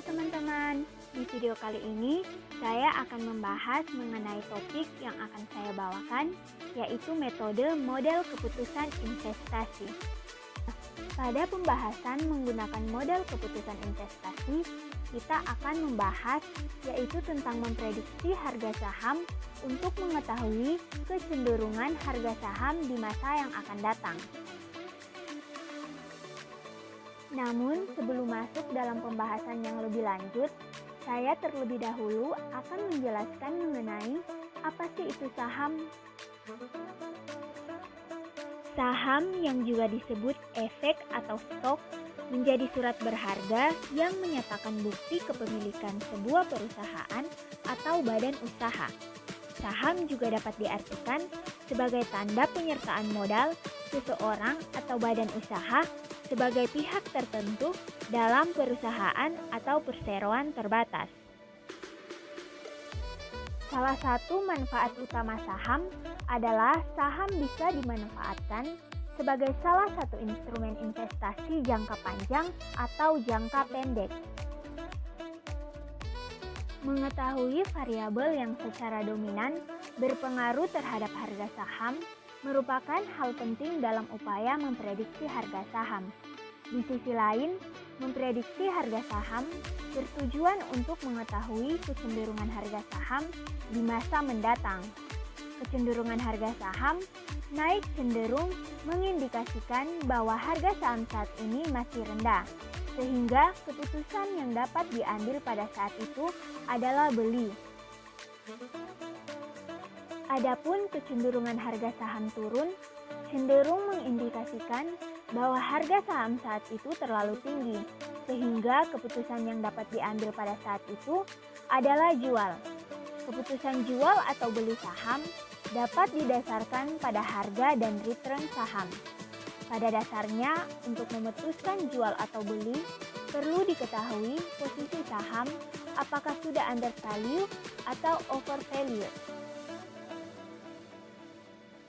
teman-teman, di video kali ini saya akan membahas mengenai topik yang akan saya bawakan, yaitu metode model keputusan investasi. Pada pembahasan menggunakan model keputusan investasi, kita akan membahas yaitu tentang memprediksi harga saham untuk mengetahui kecenderungan harga saham di masa yang akan datang. Namun, sebelum masuk dalam pembahasan yang lebih lanjut, saya terlebih dahulu akan menjelaskan mengenai apa sih itu saham. Saham yang juga disebut efek atau stok menjadi surat berharga yang menyatakan bukti kepemilikan sebuah perusahaan atau badan usaha. Saham juga dapat diartikan sebagai tanda penyertaan modal seseorang atau badan usaha sebagai pihak tertentu dalam perusahaan atau perseroan terbatas. Salah satu manfaat utama saham adalah saham bisa dimanfaatkan sebagai salah satu instrumen investasi jangka panjang atau jangka pendek. Mengetahui variabel yang secara dominan berpengaruh terhadap harga saham merupakan hal penting dalam upaya memprediksi harga saham. Di sisi lain, memprediksi harga saham bertujuan untuk mengetahui kecenderungan harga saham di masa mendatang. Kecenderungan harga saham naik cenderung mengindikasikan bahwa harga saham saat ini masih rendah, sehingga keputusan yang dapat diambil pada saat itu adalah beli. Adapun kecenderungan harga saham turun, cenderung mengindikasikan bahwa harga saham saat itu terlalu tinggi, sehingga keputusan yang dapat diambil pada saat itu adalah jual. Keputusan jual atau beli saham dapat didasarkan pada harga dan return saham. Pada dasarnya, untuk memutuskan jual atau beli, perlu diketahui posisi saham apakah sudah undervalue atau overvalue.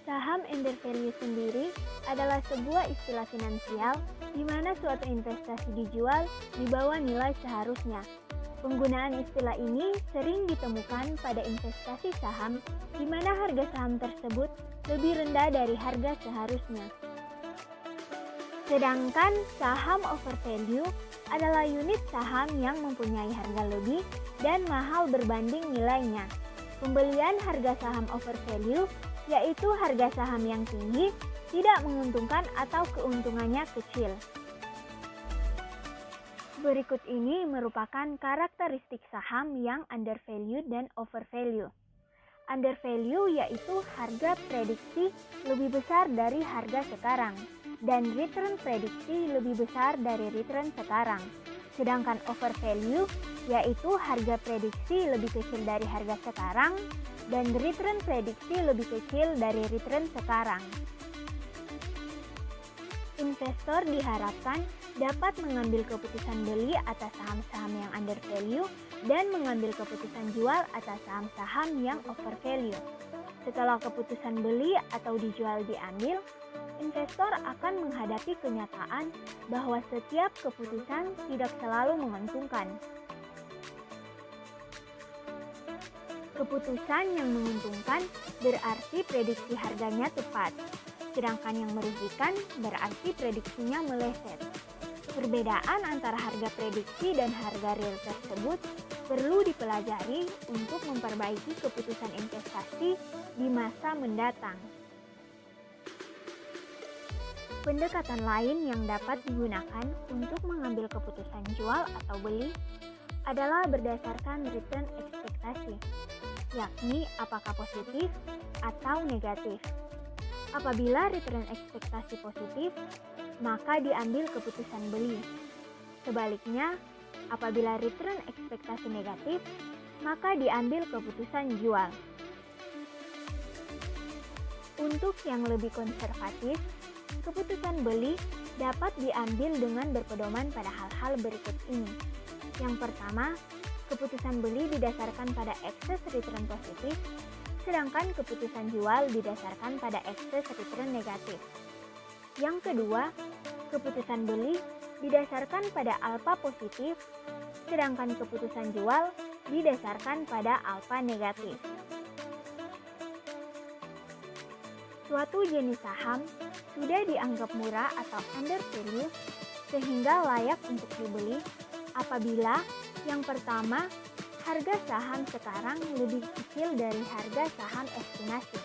Saham undervalue sendiri adalah sebuah istilah finansial di mana suatu investasi dijual di bawah nilai seharusnya. Penggunaan istilah ini sering ditemukan pada investasi saham di mana harga saham tersebut lebih rendah dari harga seharusnya. Sedangkan saham overvalue adalah unit saham yang mempunyai harga lebih dan mahal berbanding nilainya. Pembelian harga saham overvalue yaitu harga saham yang tinggi tidak menguntungkan atau keuntungannya kecil. Berikut ini merupakan karakteristik saham yang undervalue dan overvalue. Undervalue yaitu harga prediksi lebih besar dari harga sekarang dan return prediksi lebih besar dari return sekarang. Sedangkan overvalue yaitu harga prediksi lebih kecil dari harga sekarang dan return prediksi lebih kecil dari return sekarang. Investor diharapkan dapat mengambil keputusan beli atas saham-saham yang undervalue dan mengambil keputusan jual atas saham-saham yang overvalue. Setelah keputusan beli atau dijual diambil, investor akan menghadapi kenyataan bahwa setiap keputusan tidak selalu menguntungkan. Keputusan yang menguntungkan berarti prediksi harganya tepat, sedangkan yang merugikan berarti prediksinya meleset. Perbedaan antara harga prediksi dan harga real tersebut perlu dipelajari untuk memperbaiki keputusan investasi di masa mendatang. Pendekatan lain yang dapat digunakan untuk mengambil keputusan jual atau beli adalah berdasarkan return ekspektasi, yakni apakah positif atau negatif. Apabila return ekspektasi positif, maka diambil keputusan beli. Sebaliknya, apabila return ekspektasi negatif, maka diambil keputusan jual. Untuk yang lebih konservatif, keputusan beli dapat diambil dengan berpedoman pada hal-hal berikut ini. Yang pertama, keputusan beli didasarkan pada ekses return positif, sedangkan keputusan jual didasarkan pada ekses return negatif. Yang kedua, keputusan beli didasarkan pada alfa positif, sedangkan keputusan jual didasarkan pada alfa negatif. Suatu jenis saham sudah dianggap murah atau undervalue sehingga layak untuk dibeli apabila yang pertama, harga saham sekarang lebih kecil dari harga saham estimasi.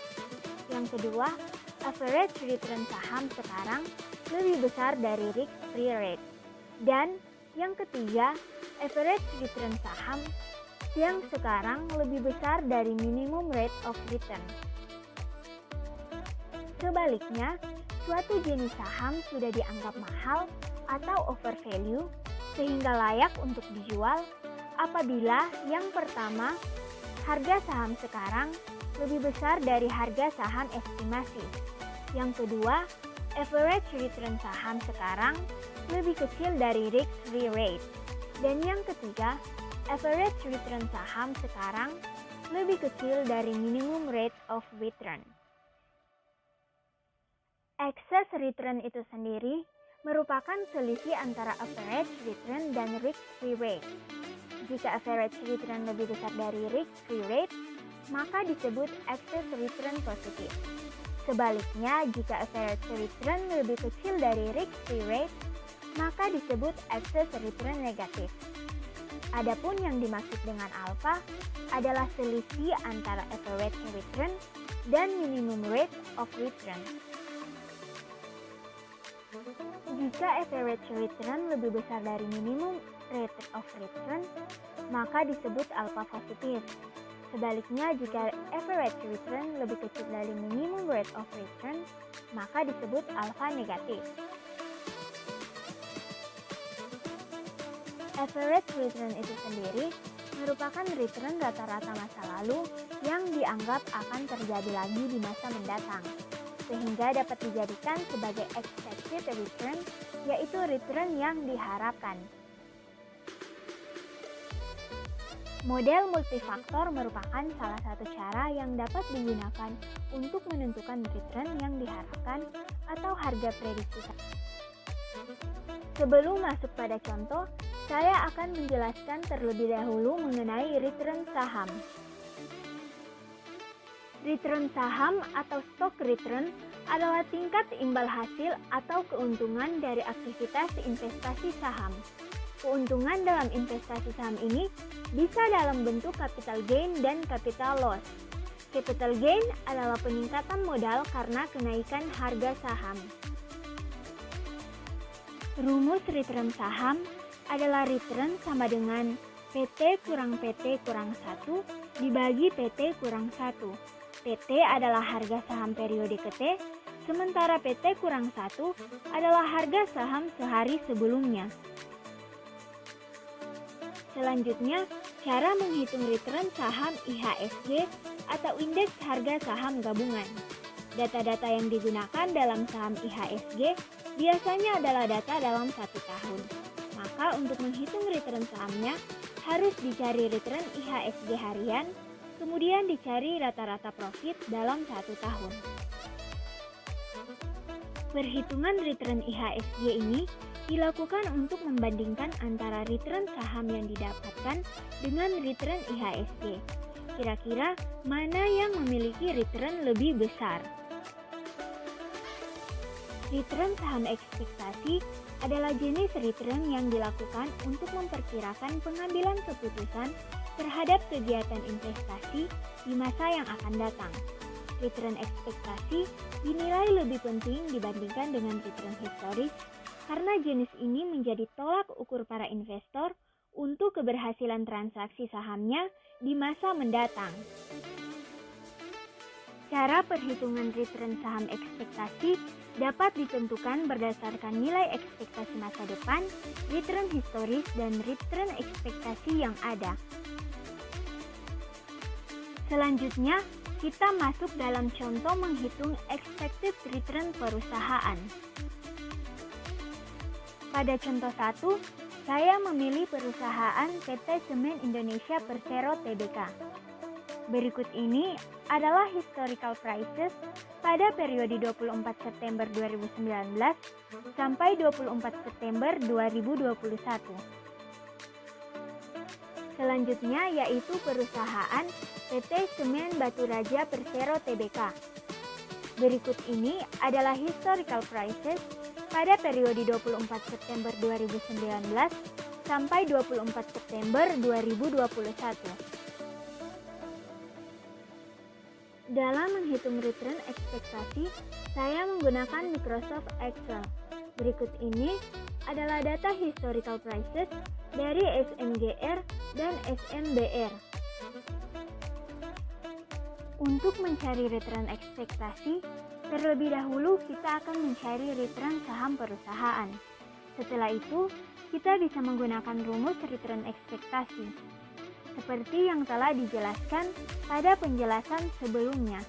Yang kedua, average return saham sekarang lebih besar dari risk-free rate. Dan yang ketiga, average return saham yang sekarang lebih besar dari minimum rate of return. Sebaliknya, suatu jenis saham sudah dianggap mahal atau overvalue sehingga layak untuk dijual apabila yang pertama, harga saham sekarang lebih besar dari harga saham estimasi. Yang kedua, average return saham sekarang lebih kecil dari risk-free rate. Dan yang ketiga, average return saham sekarang lebih kecil dari minimum rate of return. Excess return itu sendiri merupakan selisih antara average return dan risk-free rate. Jika average return lebih besar dari risk-free rate, maka disebut excess return positif. Sebaliknya, jika average return lebih kecil dari risk-free rate, maka disebut excess return negatif. Adapun yang dimaksud dengan alpha adalah selisih antara average return dan minimum rate of return. Jika average return lebih besar dari minimum rate of return, maka disebut alpha positif. Sebaliknya, jika average return lebih kecil dari minimum rate of return, maka disebut alpha negatif. Average return itu sendiri merupakan return rata-rata masa lalu yang dianggap akan terjadi lagi di masa mendatang, sehingga dapat dijadikan sebagai expected return, yaitu return yang diharapkan. Model multifaktor merupakan salah satu cara yang dapat digunakan untuk menentukan return yang diharapkan atau harga prediksi. Sebelum masuk pada contoh, saya akan menjelaskan terlebih dahulu mengenai return saham. Return saham atau stock return adalah tingkat imbal hasil atau keuntungan dari aktivitas investasi saham. Keuntungan dalam investasi saham ini bisa dalam bentuk capital gain dan capital loss. Capital gain adalah peningkatan modal karena kenaikan harga saham. Rumus return saham adalah return sama dengan PT kurang PT kurang 1 dibagi PT kurang 1. PT adalah harga saham periode ke T, sementara PT kurang 1 adalah harga saham sehari sebelumnya. Selanjutnya, cara menghitung return saham IHSG atau indeks harga saham gabungan. Data-data yang digunakan dalam saham IHSG biasanya adalah data dalam 1 tahun. Maka untuk menghitung return sahamnya harus dicari return IHSG harian, kemudian dicari rata-rata profit dalam 1 tahun. Perhitungan return IHSG ini dilakukan untuk membandingkan antara return saham yang didapatkan dengan return IHSG. Kira-kira mana yang memiliki return lebih besar? Return saham ekspektasi adalah jenis return yang dilakukan untuk memperkirakan pengambilan keputusan terhadap kegiatan investasi di masa yang akan datang. Return ekspektasi dinilai lebih penting dibandingkan dengan return historis karena jenis ini menjadi tolak ukur para investor untuk keberhasilan transaksi sahamnya di masa mendatang. Cara perhitungan return saham ekspektasi dapat ditentukan berdasarkan nilai ekspektasi masa depan, return historis, dan return ekspektasi yang ada. Selanjutnya, kita masuk dalam contoh menghitung expected return perusahaan. Pada contoh 1, saya memilih perusahaan PT Semen Indonesia Persero Tbk. Berikut ini adalah historical prices pada periode 24 September 2019 sampai 24 September 2021. Selanjutnya yaitu perusahaan PT Semen Batu Raja Persero Tbk. Berikut ini adalah historical prices pada periode 24 September 2019 sampai 24 September 2021. Dalam menghitung return ekspektasi, saya menggunakan Microsoft Excel. Berikut ini adalah data historical prices dari SMGR dan SMBR. Untuk mencari return ekspektasi, terlebih dahulu kita akan mencari return saham perusahaan. Setelah itu, kita bisa menggunakan rumus return ekspektasi, seperti yang telah dijelaskan pada penjelasan sebelumnya.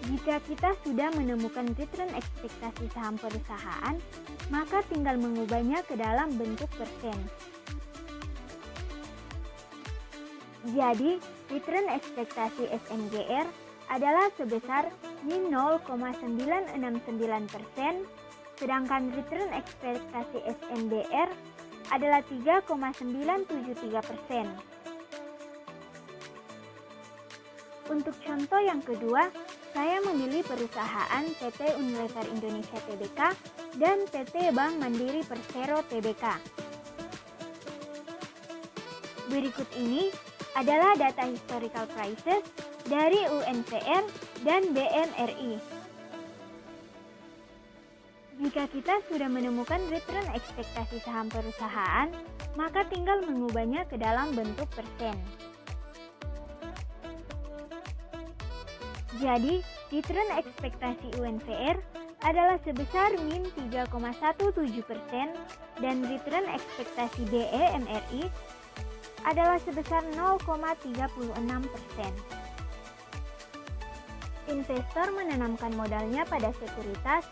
Jika kita sudah menemukan return ekspektasi saham perusahaan, maka tinggal mengubahnya ke dalam bentuk persen. Jadi, return ekspektasi SMGR adalah sebesar min 0,969%, sedangkan return ekspektasi SMBR adalah 3,973%. Untuk contoh yang kedua, saya memilih perusahaan PT Unilever Indonesia Tbk dan PT Bank Mandiri Persero Tbk. Berikut ini adalah data historical prices dari UNVR dan BMRI. Jika kita sudah menemukan return ekspektasi saham perusahaan, maka tinggal mengubahnya ke dalam bentuk persen. Jadi, return ekspektasi UNVR adalah sebesar min 3,17% dan return ekspektasi BEMRI adalah sebesar 0,36%. Investor menanamkan modalnya pada sekuritas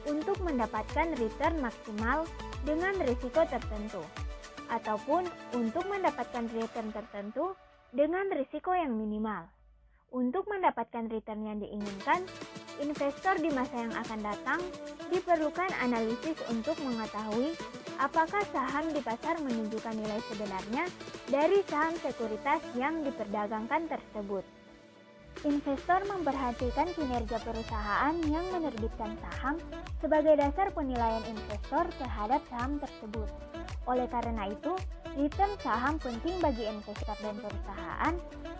untuk mendapatkan return maksimal dengan risiko tertentu, ataupun untuk mendapatkan return tertentu dengan risiko yang minimal. Untuk mendapatkan return yang diinginkan, investor di masa yang akan datang diperlukan analisis untuk mengetahui apakah saham di pasar menunjukkan nilai sebenarnya dari saham sekuritas yang diperdagangkan tersebut. Investor memperhatikan kinerja perusahaan yang menerbitkan saham sebagai dasar penilaian investor terhadap saham tersebut. Oleh karena itu, return saham penting bagi investor dan perusahaan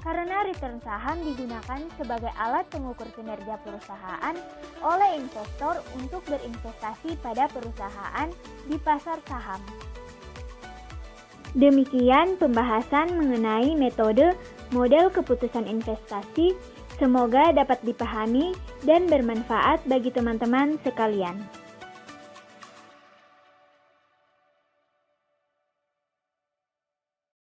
karena return saham digunakan sebagai alat pengukur kinerja perusahaan oleh investor untuk berinvestasi pada perusahaan di pasar saham. Demikian pembahasan mengenai metode model keputusan investasi. Semoga dapat dipahami dan bermanfaat bagi teman-teman sekalian.